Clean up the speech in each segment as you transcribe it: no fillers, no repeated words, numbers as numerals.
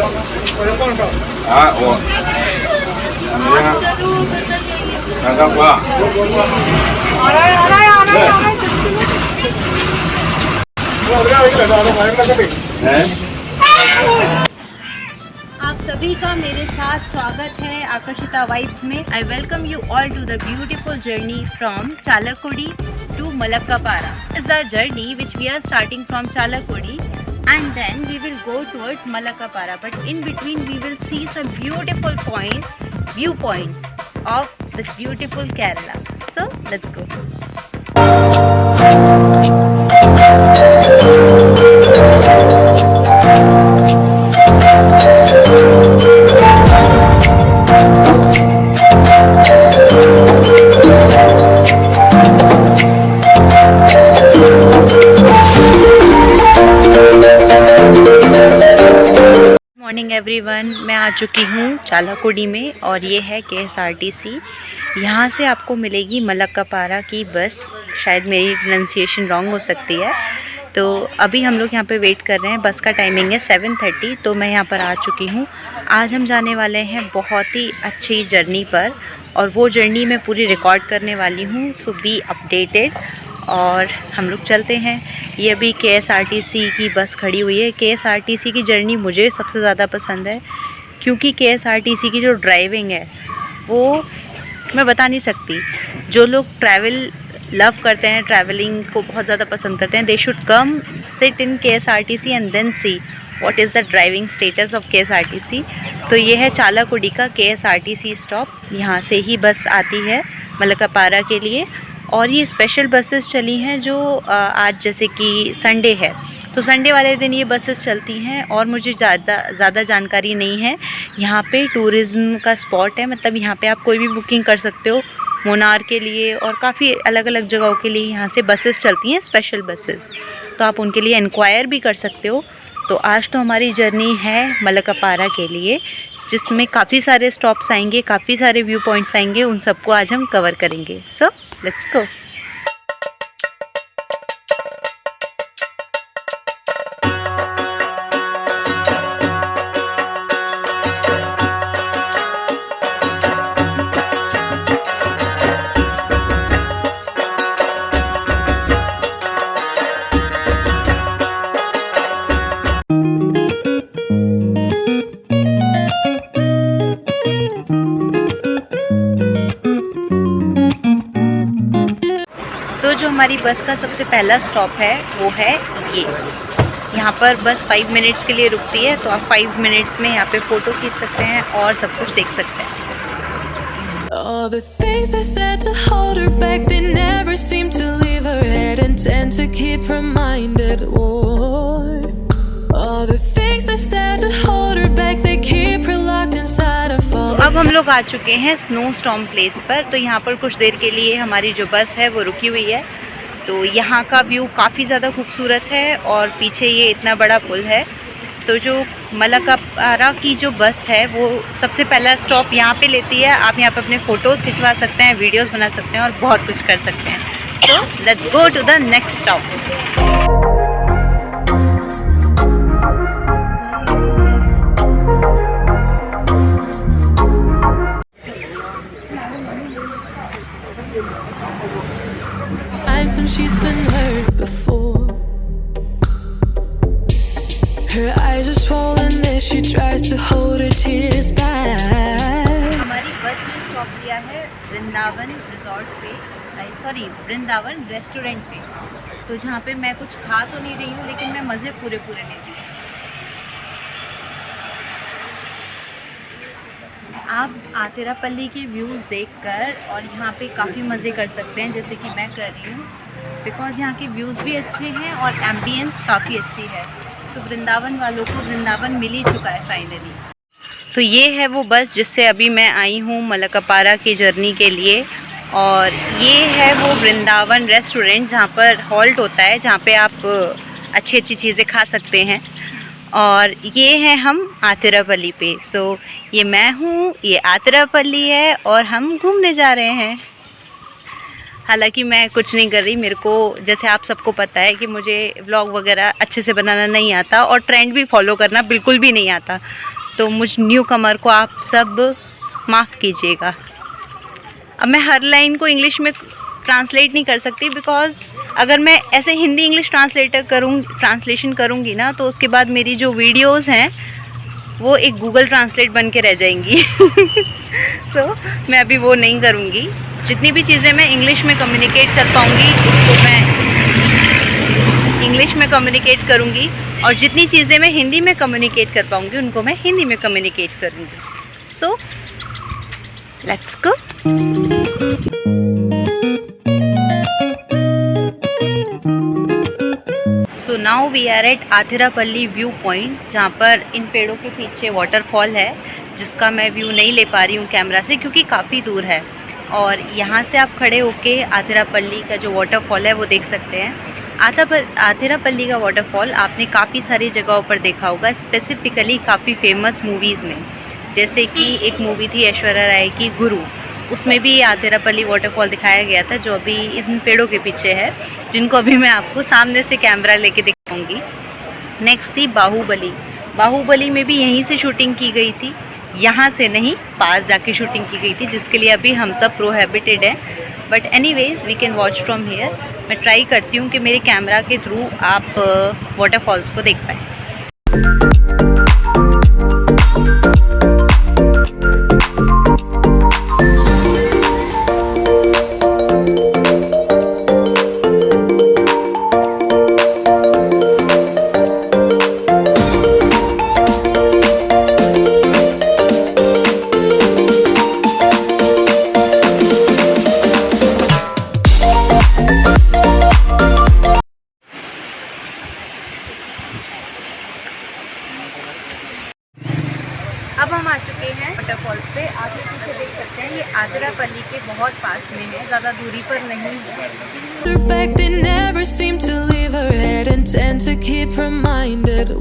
啊，我，看看瓜。आप सभी का मेरे साथ स्वागत है आकर्षिता वाइब्स में। I welcome you all to the beautiful journey from Chalakudy to Malakkapara. This is our journey which we are starting from Chalakudi and then we will go towards Malakkapara. But in between we will see some beautiful points, viewpoints of this beautiful Kerala. So let's go. Morning everyone, मैं आ चुकी हूँ चालाकुडी में और ये है KSRTC। यहाँ से आपको मिलेगी मलक्कापारा की बस। शायद मेरी प्रोनाउंसिएशन रॉन्ग हो सकती है। तो अभी हम लोग यहाँ पे वेट कर रहे हैं। बस का टाइमिंग है 7:30। तो मैं यहाँ पर आ चुकी हूँ। आज हम जाने वाले हैं बहुत ही अच्छी जर्नी पर और वो जर्नी मैं पूरी रिकॉर्ड करने वाली हूँ। सो बी अपडेटेड और हम लोग चलते हैं। ये अभी KSRTC की बस खड़ी हुई है। KSRTC की जर्नी मुझे सबसे ज़्यादा पसंद है क्योंकि KSRTC की जो ड्राइविंग है वो मैं बता नहीं सकती। जो लोग ट्रैवल लव करते हैं, ट्रैवलिंग को बहुत ज़्यादा पसंद करते हैं, they should come sit in KSRTC and then see what is the driving status of KSRTC। तो ये है चालाकुडी का KSRTC स्टॉप। यहाँ से ही बस आती है मलक्कापारा के लिए और ये स्पेशल बसेस चली हैं जो आज जैसे कि संडे है तो संडे वाले दिन ये बसेस चलती हैं। और मुझे ज़्यादा जानकारी नहीं है। यहाँ पे टूरिज़्म का स्पॉट है, मतलब यहाँ पे आप कोई भी बुकिंग कर सकते हो मुन्नार के लिए और काफ़ी अलग अलग जगहों के लिए यहाँ से बसेस चलती हैं, स्पेशल बसेस। तो आप उनके लिए इंक्वायर भी कर सकते हो। तो आज तो हमारी जर्नी है मलक्कापारा के लिए जिसमें काफ़ी सारे स्टॉप्स आएंगे, काफ़ी सारे व्यू पॉइंट्स आएंगे। उन सबको आज हम कवर करेंगे। सो लेट्स गो। तो जो हमारी बस का सबसे पहला स्टॉप है वो है ये। यहाँ पर बस 5 मिनट्स के लिए रुकती है। तो आप 5 मिनट्स में यहाँ पे फ़ोटो खींच सकते हैं और सब कुछ देख सकते हैं। All the things they said to hold her back, they never seem to leave her head and tend to keep her mind at war. All the things they said to hold her back, they keep her locked inside of all. अब हम लोग आ चुके हैं snow storm place पर। तो यहाँ पर कुछ देर के लिए हमारी जो बस है वो रुकी हुई है। तो यहाँ का व्यू काफ़ी ज़्यादा खूबसूरत है और पीछे ये इतना बड़ा पुल है। तो जो मलक्कापारा की जो बस है वो सबसे पहला स्टॉप यहाँ पे लेती है। आप यहाँ पे अपने फ़ोटोज़ खिंचवा सकते हैं, वीडियोस बना सकते हैं और बहुत कुछ कर सकते हैं। So let's go to the next stop. When she's been hurt before, her eyes are swollen as she tries to hold her tears back. हमारी बस ने स्टॉप लिया है वृंदावन रिजॉर्ट पे, वृंदावन रेस्टोरेंट पे। तो जहाँ पे मैं कुछ खा तो नहीं रही हूँ लेकिन मैं मज़े पूरे ले रही हूँ। आप आतिरापल्ली के व्यूज़ देखकर और यहाँ पे काफ़ी मज़े कर सकते हैं जैसे कि मैं कर रही हूँ, बिकॉज़ यहाँ के व्यूज़ भी अच्छे हैं और एम्बियंस काफ़ी अच्छी है। तो वृंदावन वालों को वृंदावन मिल ही चुका है फाइनली। तो ये है वो बस जिससे अभी मैं आई हूँ मलक्कापारा की जर्नी के लिए और ये है वो वृंदावन रेस्टोरेंट जहाँ पर हॉल्ट होता है, जहाँ पे आप अच्छी अच्छी चीज़ें खा सकते हैं। और ये है हम आतिरापल्ली पे। सो ये मैं हूँ, ये आतिरापल्ली है और हम घूमने जा रहे हैं। हालांकि मैं कुछ नहीं कर रही, मेरे को जैसे आप सबको पता है कि मुझे व्लॉग वगैरह अच्छे से बनाना नहीं आता और ट्रेंड भी फॉलो करना बिल्कुल भी नहीं आता, तो मुझ न्यू कमर को आप सब माफ़ कीजिएगा। अब मैं हर लाइन को इंग्लिश में ट्रांसलेट नहीं कर सकती, बिकॉज़ अगर मैं ऐसे हिंदी इंग्लिश ट्रांसलेशन करूँगी ना, तो उसके बाद मेरी जो वीडियोस हैं वो एक गूगल ट्रांसलेट बन के रह जाएंगी। सो मैं अभी वो नहीं करूँगी। जितनी भी चीज़ें मैं इंग्लिश में कम्युनिकेट कर पाऊँगी उसको मैं इंग्लिश में कम्युनिकेट करूँगी, और जितनी चीज़ें मैं हिंदी में कम्युनिकेट कर पाऊँगी उनको मैं हिंदी में कम्युनिकेट करूँगी। So let's go. So now we are at Athirappilly view point, जहाँ पर इन पेड़ों के पीछे वाटरफॉल है, जिसका मैं व्यू नहीं ले पा रही हूँ कैमरा से क्योंकि काफ़ी दूर है। और यहाँ से आप खड़े होके आतिरापल्ली का जो वाटरफॉल है वो देख सकते हैं। आतिरापल्ली का वाटरफॉल आपने काफ़ी सारी जगहों पर देखा होगा, स्पेसिफ़िकली काफ़ी फेमस मूवीज़ में, जैसे कि एक मूवी थी ऐश्वर्या राय की गुरु, उसमें भी आतिरापल्ली वाटरफॉल दिखाया गया था, जो अभी इन पेड़ों के पीछे है, जिनको अभी मैं आपको सामने से कैमरा लेके दिखाऊंगी। नेक्स्ट थी बाहुबली। बाहुबली में भी यहीं से शूटिंग की गई थी, यहाँ से नहीं, पास जाके शूटिंग की गई थी, जिसके लिए अभी हम सब प्रोहिबिटेड हैं, but anyways we can watch from here. मैं ट्राई करती हूँ कि मेरे कैमरा के थ्रू आप वाटरफॉल्स को देख पाएँ। अब हम आ चुके हैं वाटरफॉल्स पे। आप पीछे देख सकते हैं, ये आतिरापल्ली के बहुत पास में है, ज़्यादा दूरी पर नहीं है। Back they never seem to leave her head and tend to keep reminded.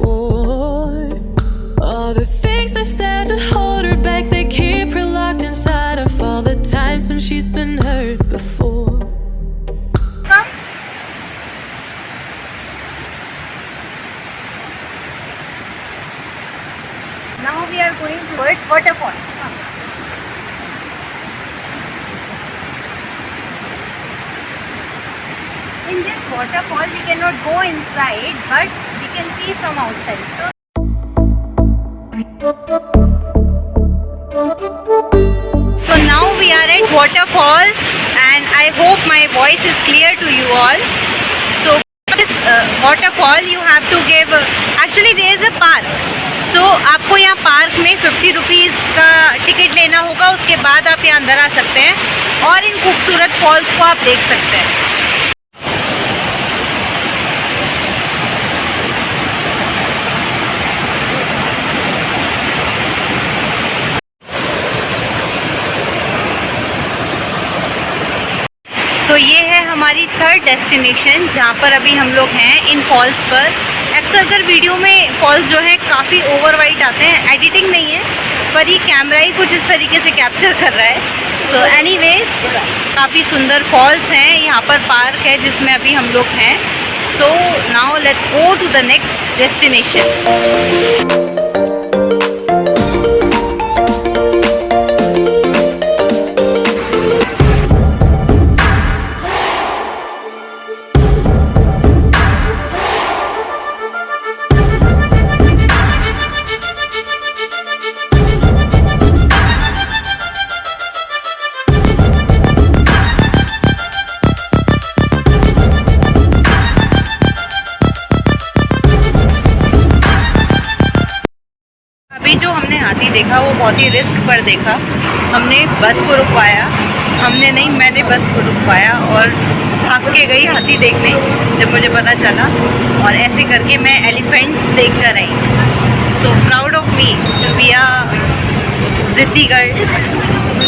All the things I said to hold her back, they keep her locked inside of all the times when she's been hurt before. Now we are going towards waterfall. In this waterfall we cannot go inside, but we can see from outside. So now we are at waterfall and I hope my voice is clear to you all. So this waterfall you have to give, actually there is a park. सो आपको यहाँ park में 50 rupees का ticket लेना होगा, उसके बाद आप यहाँ अंदर आ सकते हैं और इन खूबसूरत फॉल्स को आप देख सकते हैं। तो ये है हमारी थर्ड डेस्टिनेशन, जहाँ पर अभी हम लोग हैं इन फॉल्स पर। अक्सर वीडियो में फॉल्स जो है काफ़ी ओवर वाइट आते हैं, एडिटिंग नहीं है, पर ये कैमरा ही कुछ इस तरीके से कैप्चर कर रहा है। सो एनीवेज काफ़ी सुंदर फॉल्स हैं, यहाँ पर पार्क है जिसमें अभी हम लोग हैं। So now let's go to the next destination. हाथी देखा वो बहुत ही रिस्क पर देखा। हमने बस को रुकवाया, हमने नहीं, मैंने बस को रुकवाया और भाग के गई हाथी देखने जब मुझे पता चला, और ऐसे करके मैं एलिफेंट्स देख कर आई। So proud of me to be a जिद्दी girl.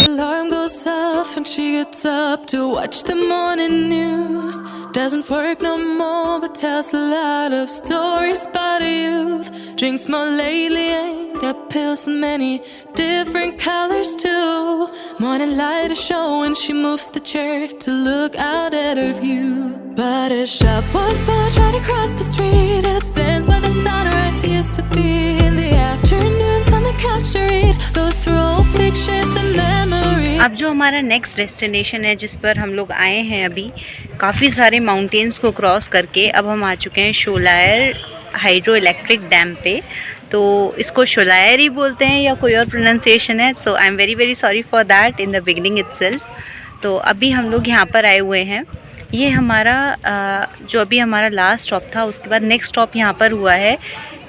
Alarm goes off and she gets up to watch the morning news. Doesn't work no more but tells a lot of stories about a youth. Drinks more lately, ain't got pills in many different colors too. Morning light is showing, she moves the chair to look out at her view. But a shop was built right across the street, and it stands where the sunrise used to be. In the afternoons on the couch to read, goes through old pictures and memories. अब जो हमारा next destination है जिस पर हम लोग आए हैं अभी काफ़ी सारे माउंटेन्स को क्रॉस करके, अब हम आ चुके हैं शोलायर हाइड्रो इलेक्ट्रिक डैम पे। तो इसको शोलायर ही बोलते हैं या कोई और प्रोनाउंसिएशन है, so I am very very sorry for that in the beginning itself. तो अभी हम लोग यहाँ पर आए हुए हैं। ये हमारा जो अभी हमारा लास्ट स्टॉप था, उसके बाद नेक्स्ट स्टॉप यहाँ पर हुआ है,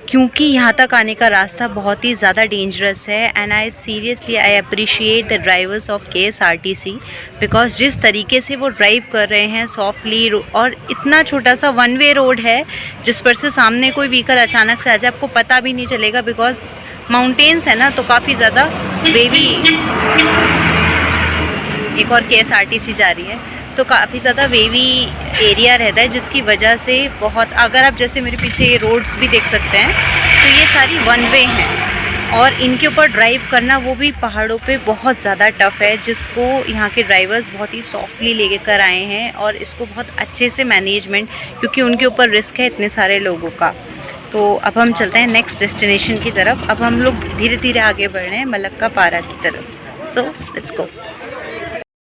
क्योंकि यहाँ तक आने का रास्ता बहुत ही ज़्यादा डेंजरस है। And I seriously I appreciate the drivers of KSRTC because जिस तरीके से वो ड्राइव कर रहे हैं सॉफ्टली, और इतना छोटा सा वन वे रोड है जिस पर से सामने कोई व्हीकल अचानक से आ जाए आपको पता भी नहीं चलेगा, बिकॉज माउंटेन्स है ना, तो काफ़ी ज़्यादा वेवी। एक और KSRTC जा रही है, तो काफ़ी ज़्यादा वेवी एरिया रहता है, जिसकी वजह से बहुत, अगर आप जैसे मेरे पीछे ये रोड्स भी देख सकते हैं, तो ये सारी वन वे हैं और इनके ऊपर ड्राइव करना वो भी पहाड़ों पे बहुत ज़्यादा टफ़ है, जिसको यहाँ के ड्राइवर्स बहुत ही सॉफ्टली ले कर आए हैं और इसको बहुत अच्छे से मैनेजमेंट, क्योंकि उनके ऊपर रिस्क है इतने सारे लोगों का। तो अब हम चलते हैं नेक्स्ट डेस्टिनेशन की तरफ। अब हम लोग धीरे धीरे आगे बढ़ रहे हैं मलक्का पारा की तरफ। सो लेट्स गो।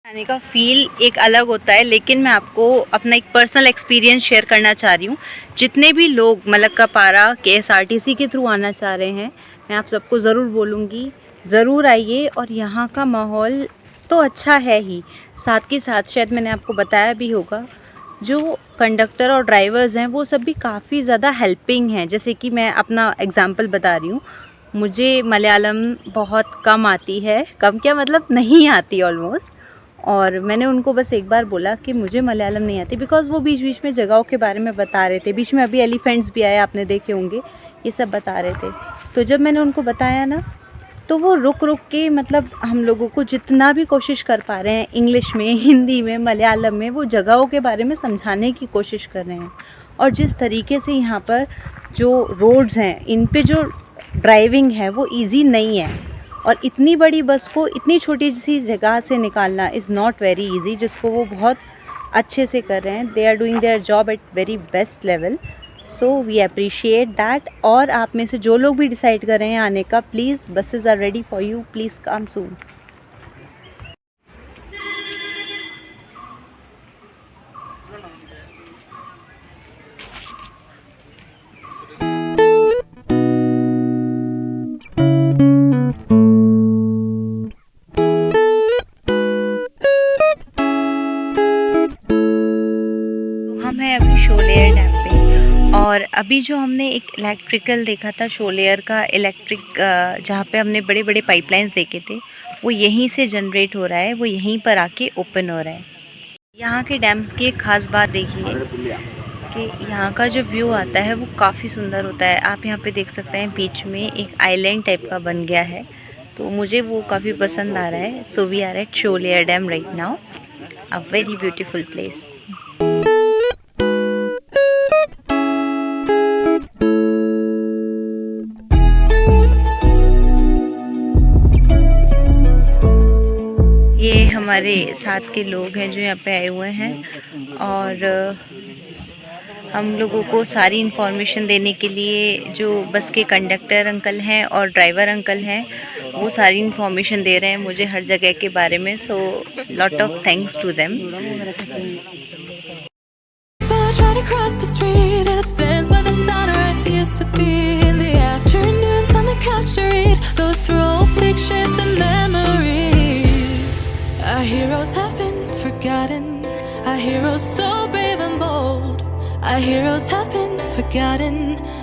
आने का फ़ील एक अलग होता है, लेकिन मैं आपको अपना एक पर्सनल एक्सपीरियंस शेयर करना चाह रही हूँ। जितने भी लोग मलक्का पारा KSRTC के थ्रू आना चाह रहे हैं, मैं आप सबको ज़रूर बोलूँगी, ज़रूर आइए। और यहाँ का माहौल तो अच्छा है ही, साथ के साथ शायद मैंने आपको बताया भी होगा, जो कंडक्टर और ड्राइवर्स हैं वो सब भी काफ़ी ज़्यादा हेल्पिंग हैं। जैसे कि मैं अपना एग्ज़ाम्पल बता रही हूँ, मुझे मलयालम बहुत कम आती है, कम क्या मतलब नहीं आती ऑलमोस्ट, और मैंने उनको बस एक बार बोला कि मुझे मलयालम नहीं आती, बिकॉज़ वो बीच बीच में जगहों के बारे में बता रहे थे। बीच में अभी एलिफेंट्स भी आए, आपने देखे होंगे, ये सब बता रहे थे। तो जब मैंने उनको बताया ना, तो वो रुक रुक के मतलब हम लोगों को जितना भी कोशिश कर पा रहे हैं इंग्लिश में, हिंदी में, मलयालम में, वो जगहों के बारे में समझाने की कोशिश कर रहे हैं। और जिस तरीके से यहाँ पर जो रोड्स हैं, इन पे जो ड्राइविंग है वो ईजी नहीं है, और इतनी बड़ी बस को इतनी छोटी सी जगह से निकालना इज़ नॉट वेरी इजी, जिसको वो बहुत अच्छे से कर रहे हैं। They are doing their job at very best level, so we appreciate that. और आप में से जो लोग भी डिसाइड कर रहे हैं आने का, please buses are ready for you, please come soon. हम हैं अभी शोलायर डैम पे, और अभी जो हमने एक इलेक्ट्रिकल देखा था शोलायर का इलेक्ट्रिक, जहाँ पे हमने बड़े बड़े पाइपलाइंस देखे थे, वो यहीं से जनरेट हो रहा है, वो यहीं पर आके ओपन हो रहा है। यहाँ के डैम्स की एक ख़ास बात देखिए कि यहाँ का जो व्यू आता है वो काफ़ी सुंदर होता है। आप यहाँ पे देख सकते हैं बीच में एक आइलैंड टाइप का बन गया है, तो मुझे वो काफ़ी पसंद आ रहा है। So we are at Sholayar dam right now, a very beautiful place. ये हमारे साथ के लोग हैं जो यहाँ पे आए हुए हैं, और हम लोगों को सारी इन्फॉर्मेशन देने के लिए जो बस के कंडक्टर अंकल हैं और ड्राइवर अंकल हैं, वो सारी इन्फॉर्मेशन दे रहे हैं मुझे हर जगह के बारे में। So lot of thanks to them. Our heroes have been forgotten, our heroes so brave and bold. Our heroes have been forgotten,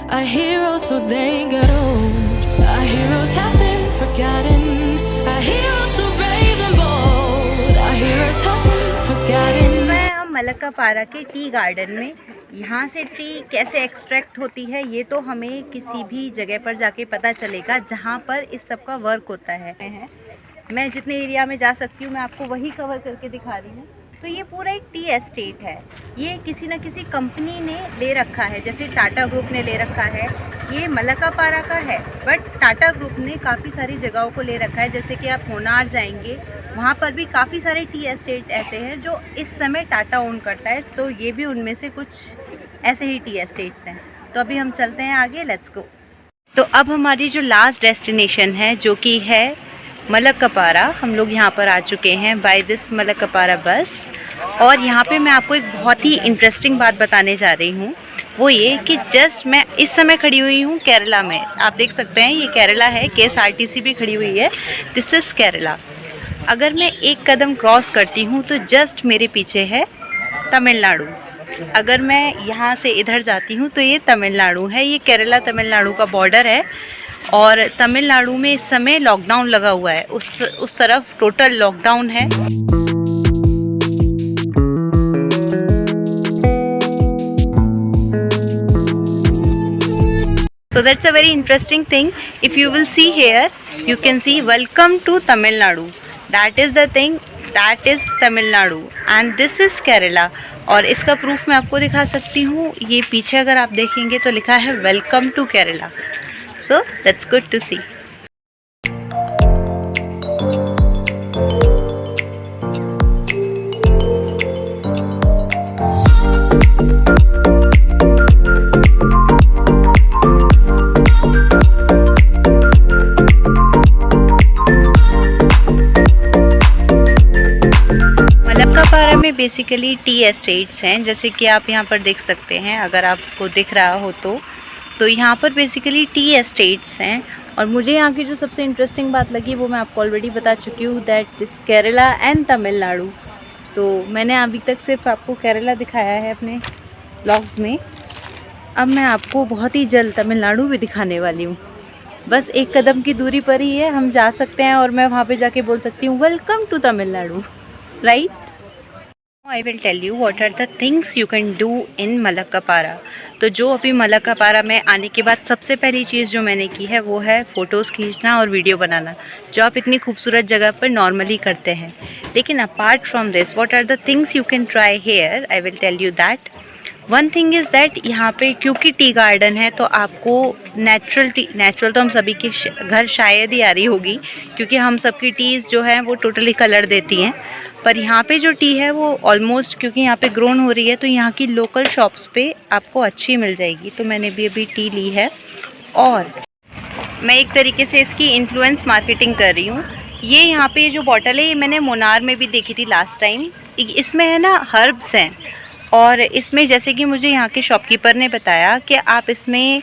our heroes so they got old. Our heroes have been forgotten, our heroes so brave and bold. Our heroes have been forgotten. मैं अब Malacca पारा के tea garden में, यहाँ से T कैसे extract होती है ये तो हमें किसी भी जगह पर जाके पता चलेगा जहाँ पर इस सब का वर्क होता है। मैं जितने एरिया में जा सकती हूँ मैं आपको वही कवर करके दिखा रही हूँ। तो ये पूरा एक टी एस्टेट है, ये किसी न किसी कंपनी ने ले रखा है, जैसे टाटा ग्रुप ने ले रखा है, ये मलक्कापारा का है, बट टाटा ग्रुप ने काफ़ी सारी जगहों को ले रखा है। जैसे कि आप मुन्नार जाएंगे, वहाँ पर भी काफ़ी सारे टी एस्टेट ऐसे हैं जो इस समय टाटा ओन करता है, तो ये भी उनमें से कुछ ऐसे ही टी एस्टेट्स हैं। तो अभी हम चलते हैं आगे, लेट्स गो। तो अब हमारी जो लास्ट डेस्टिनेशन है जो कि है मलक्कापारा, हम लोग यहाँ पर आ चुके हैं बाय दिस मलक्कापारा बस। और यहाँ पे मैं आपको एक बहुत ही इंटरेस्टिंग बात बताने जा रही हूँ, वो ये कि जस्ट मैं इस समय खड़ी हुई हूँ केरला में। आप देख सकते हैं ये केरला है, KSRTC भी खड़ी हुई है, दिस इज़ केरला। अगर मैं एक कदम क्रॉस करती हूँ तो जस्ट मेरे पीछे है तमिलनाडु। अगर मैं यहाँ से इधर जाती हूँ तो ये तमिलनाडु है, ये केरला तमिलनाडु का बॉर्डर है। और तमिलनाडु में इस समय लॉकडाउन लगा हुआ है, उस तरफ टोटल लॉकडाउन है। So that's a very interesting thing. If you will see here, you can see welcome to Tamil Nadu. That is the thing, that is Tamil Nadu and this is Kerala. और इसका proof मैं आपको दिखा सकती हूँ, ये पीछे अगर आप देखेंगे तो लिखा है welcome to Kerala. So that's good to see. Malakkapara में बेसिकली टी एस्टेट्स हैं, जैसे कि आप यहाँ पर देख सकते हैं, अगर आपको दिख रहा हो तो यहाँ पर बेसिकली टी एस्टेट्स हैं। और मुझे यहाँ की जो सबसे इंटरेस्टिंग बात लगी वो मैं आपको ऑलरेडी बता चुकी हूँ, that this Kerala and Tamil Nadu. तो मैंने अभी तक सिर्फ आपको केरला दिखाया है अपने व्लॉग्स में, अब मैं आपको बहुत ही जल्द तमिलनाडु भी दिखाने वाली हूँ। बस एक कदम की दूरी पर ही है, हम जा सकते हैं और मैं वहाँ पे जाके बोल सकती हूँ welcome to Tamil Nadu, right. I will tell you what are the things you can do in मलक्कापारा। तो जो अभी मलक्कापारा में आने के बाद सबसे पहली चीज़ जो मैंने की है वो है फ़ोटोज़ खींचना और वीडियो बनाना, जो आप इतनी खूबसूरत जगह पर नॉर्मली करते हैं। लेकिन apart from this what are the things you can try here, I will tell you that. One thing is that यहाँ पे क्योंकि टी गार्डन है तो आपको नेचुरल तो हम सभी के घर शायद ही आ रही होगी, क्योंकि हम सबकी टीज़ जो है वो टोटली कलर देती हैं। पर यहाँ पे जो टी है वो ऑलमोस्ट, क्योंकि यहाँ पे ग्रोन हो रही है तो यहाँ की लोकल शॉप्स पे आपको अच्छी मिल जाएगी। तो मैंने भी अभी टी ली है और मैं एक तरीके से इसकी इन्फ्लुएंस मार्केटिंग कर रही हूँ। ये यहाँ पे जो बॉटल है ये मैंने मुन्नार में भी देखी थी लास्ट टाइम। इसमें है ना हर्ब्स हैं, और इसमें जैसे कि मुझे यहाँ के शॉपकीपर ने बताया कि आप इसमें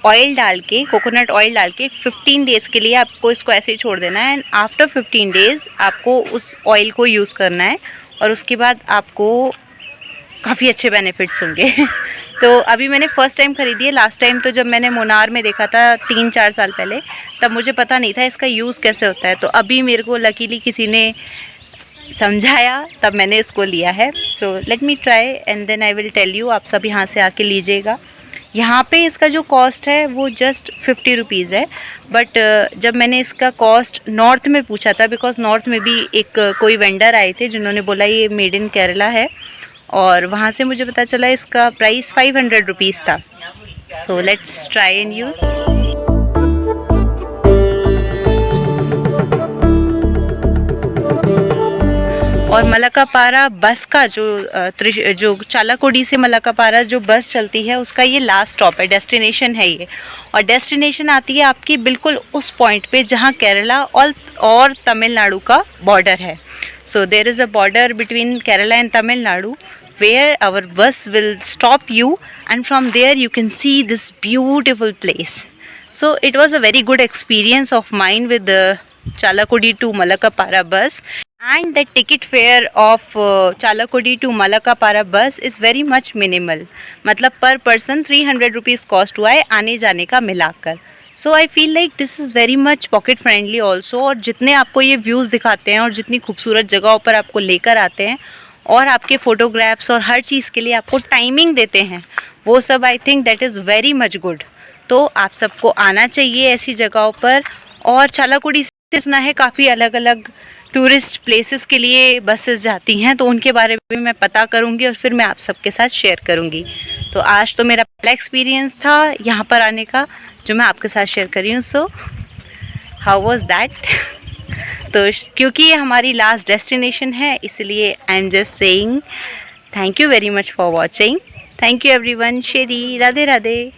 ऑयल डाल के, कोकोनट ऑयल डाल के 15 डेज़ के लिए आपको इसको ऐसे ही छोड़ देना है। एंड आफ्टर 15 डेज़ आपको उस ऑयल को यूज़ करना है और उसके बाद आपको काफ़ी अच्छे बेनिफिट्स होंगे। तो अभी मैंने फ़र्स्ट टाइम ख़रीदी है। लास्ट टाइम तो जब मैंने मुन्नार में देखा था 3-4 साल पहले, तब मुझे पता नहीं था इसका यूज़ कैसे होता है। तो अभी मेरे को लकीली किसी ने समझाया, तब मैंने इसको लिया है। So let me try and then I will tell you. आप सब यहाँ से आके लीजिएगा। यहाँ पे इसका जो कॉस्ट है वो जस्ट 50 रुपीज़ है, बट जब मैंने इसका कॉस्ट नॉर्थ में पूछा था, बिकॉज नॉर्थ में भी एक कोई वेंडर आए थे जिन्होंने बोला ये मेड इन केरला है, और वहाँ से मुझे पता चला इसका प्राइस 500 रुपीज़ था। So let's try and use. और मलक्कापारा बस का जो चालाकुडी से मलक्कापारा जो बस चलती है उसका ये लास्ट स्टॉप है, डेस्टिनेशन है ये। और डेस्टिनेशन आती है आपकी बिल्कुल उस पॉइंट पे जहाँ केरला और तमिलनाडु का बॉर्डर है। So there is a border between Kerala and Tamil Nadu where our bus will stop you, and from there you can see this beautiful place. So it was a very good experience of mine with the Chalakudi to Malakkapara bus, and the ticket fare of Chalakudi to Malakkapara bus is very much minimal. मतलब per person 300 rupees cost हुआ है आने जाने का मिलाकर। So I feel like this is very much pocket friendly also। और जितने आपको ये व्यूज़ दिखाते हैं और जितनी खूबसूरत जगहों पर आपको लेकर आते हैं और आपके फ़ोटोग्राफ्स और हर चीज़ के लिए आपको टाइमिंग देते हैं, वो सब I think that is very much good. तो आप सबको आना चाहिए ऐसी जगहों पर। और चालाकुडी से सुना है काफ़ी अलग अलग टूरिस्ट प्लेसेस के लिए बसेस जाती हैं, तो उनके बारे में मैं पता करूँगी और फिर मैं आप सबके साथ शेयर करूँगी। तो आज तो मेरा पहला एक्सपीरियंस था यहाँ पर आने का जो मैं आपके साथ शेयर कर रही हूँ। So how was that? तो क्योंकि ये हमारी लास्ट डेस्टिनेशन है इसलिए I am just saying thank you very much for watching. Thank you everyone. Sheri, Radhe Radhe.